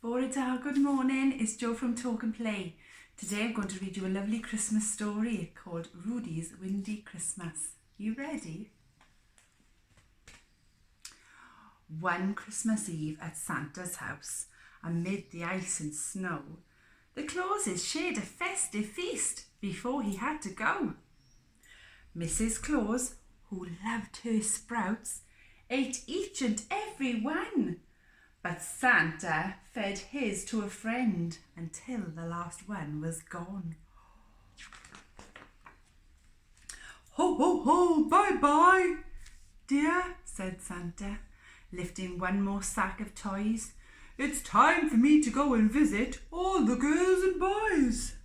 Bore good morning, it's Jo from Talk and Play. Today I'm going to read you a lovely Christmas story called Rudeys Xmas. You ready? One Christmas Eve at Santa's house, amid the ice and snow, the Clauses shared a festive feast before he had to go. Mrs. Claus, who loved her sprouts, ate each and every one. But Santa fed his to a friend until the last one was gone. Ho, ho, ho, bye-bye, dear, said Santa, lifting one more sack of toys. It's time for me to go and visit all the girls and boys.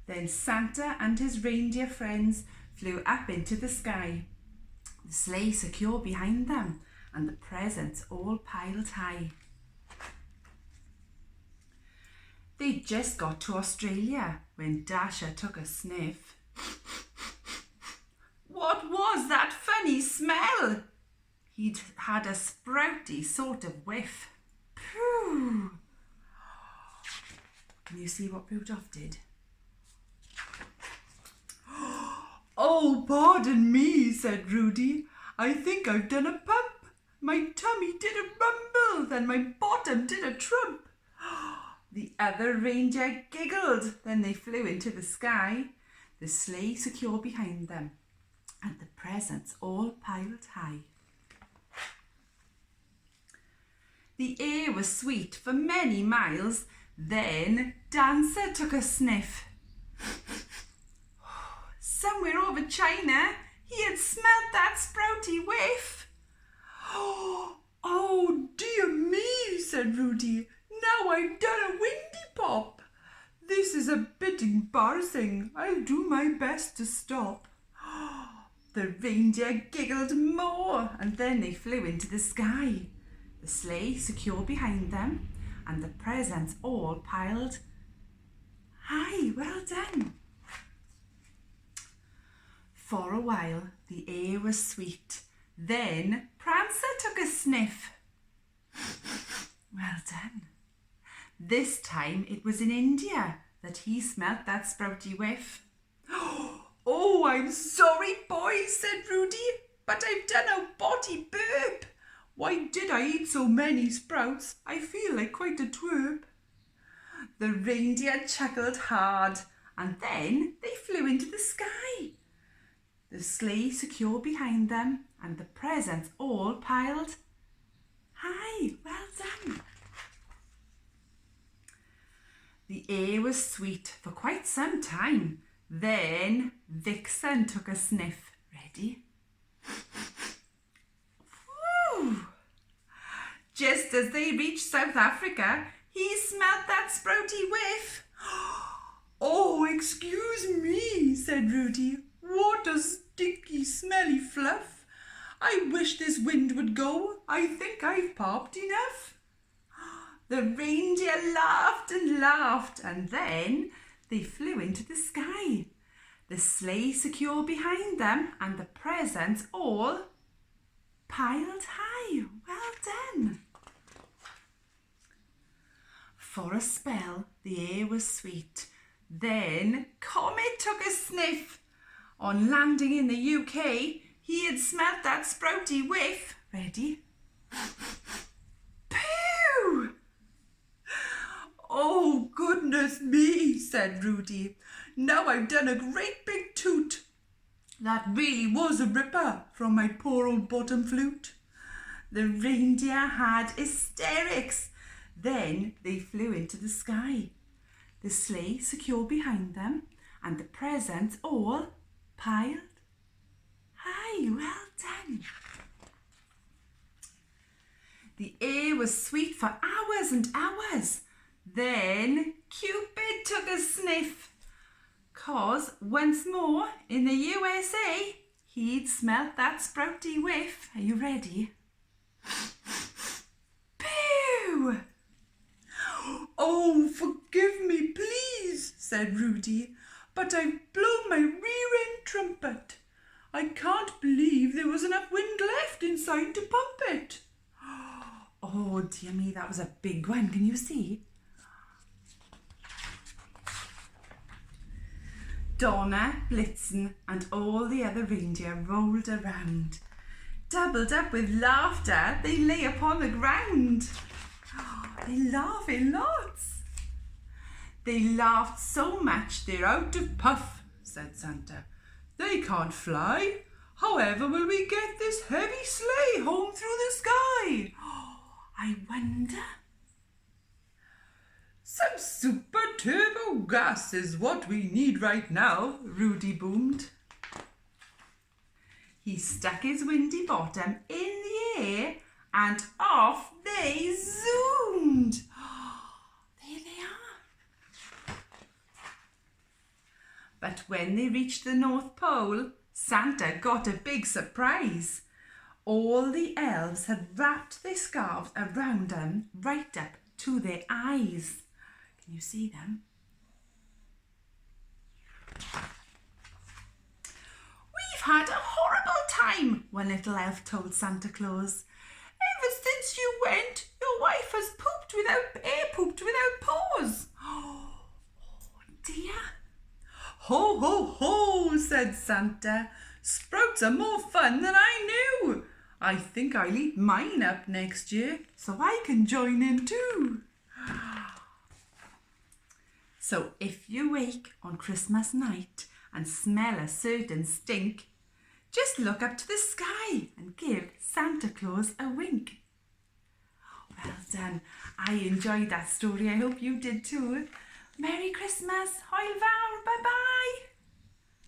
Then Santa and his reindeer friends flew up into the sky, the sleigh secure behind them, and the presents all piled high. They just got to Australia when Dasher took a sniff. What was that funny smell? He'd had a sprouty sort of whiff. Phew! Can you see what Rudolph did? Oh, pardon me, said Rudy. I think I've done a pump. My tummy did a rumble, then my bottom did a trump. The other reindeer giggled, then they flew into the sky, the sleigh secure behind them, and the presents all piled high. The air was sweet for many miles, then Dancer took a sniff. Somewhere over China, he had smelt that sprouty whiff. Oh, dear me, said Rudy. Now I've done a windy pop. This is a bit embarrassing. I'll do my best to stop. The reindeer giggled more, and then they flew into the sky, the sleigh secure behind them, and the presents all piled high. Well done. For a while, the air was sweet. Then Prancer took a sniff. Well done. This time it was in India that he smelt that sprouty whiff. Oh, I'm sorry, boys, said Rudy, but I've done a body burp. Why did I eat so many sprouts? I feel like quite a twerp. The reindeer chuckled hard, and then they flew into the sky, the sleigh secure behind them, and the presents all piled high. Well done. The air was sweet for quite some time. Then Vixen took a sniff. Ready? Whew. Just as they reached South Africa, he smelt that sprouty whiff. Oh, excuse me, said Rudy. What a stinky, smelly fluff. I wish this wind would go. I think I've popped enough. The reindeer laughed and laughed, and then they flew into the sky, the sleigh secure behind them, and the presents all piled high. Well done. For a spell, the air was sweet. Then Comet took a sniff. On landing in the UK, he had smelt that sprouty whiff. Ready? Pew! Oh, goodness me, said Rudy. Now I've done a great big toot. That really was a ripper from my poor old bottom flute. The reindeer had hysterics. Then they flew into the sky, the sleigh secure behind them, and the presents all piled high. Well done. The air was sweet for hours and hours. Then Cupid took a sniff, 'cause once more in the USA he'd smelt that sprouty whiff. Are you ready? Pew! Oh, forgive me, please, said Rudy, but I've blown my rear-end trumpet. I can't believe there was enough wind left inside to pump it. Oh dear me, that was a big one. Can you see? Donna, Blitzen and all the other reindeer rolled around. Doubled up with laughter, they lay upon the ground. They laugh in lots. They laughed so much they're out of puff, said Santa. They can't fly. However will we get this heavy sleigh home through the sky? I wonder. Some super turbo gas is what we need right now, Rudy boomed. He stuck his windy bottom in the air and off they zoomed. There they are. But when they reached the North Pole, Santa got a big surprise. All the elves had wrapped their scarves around them right up to their eyes. Can you see them? We've had a horrible time, one little elf told Santa Claus. Ever since you went, your wife has pooped without pause. Oh dear. Ho, ho, ho, said Santa. Sprouts are more fun than I knew. I think I'll eat mine up next year so I can join in too. So if you wake on Christmas night and smell a certain stink, just look up to the sky and give Santa Claus a wink. Well done. I enjoyed that story. I hope you did too. Merry Christmas. Hwyl fawr. Bye-bye.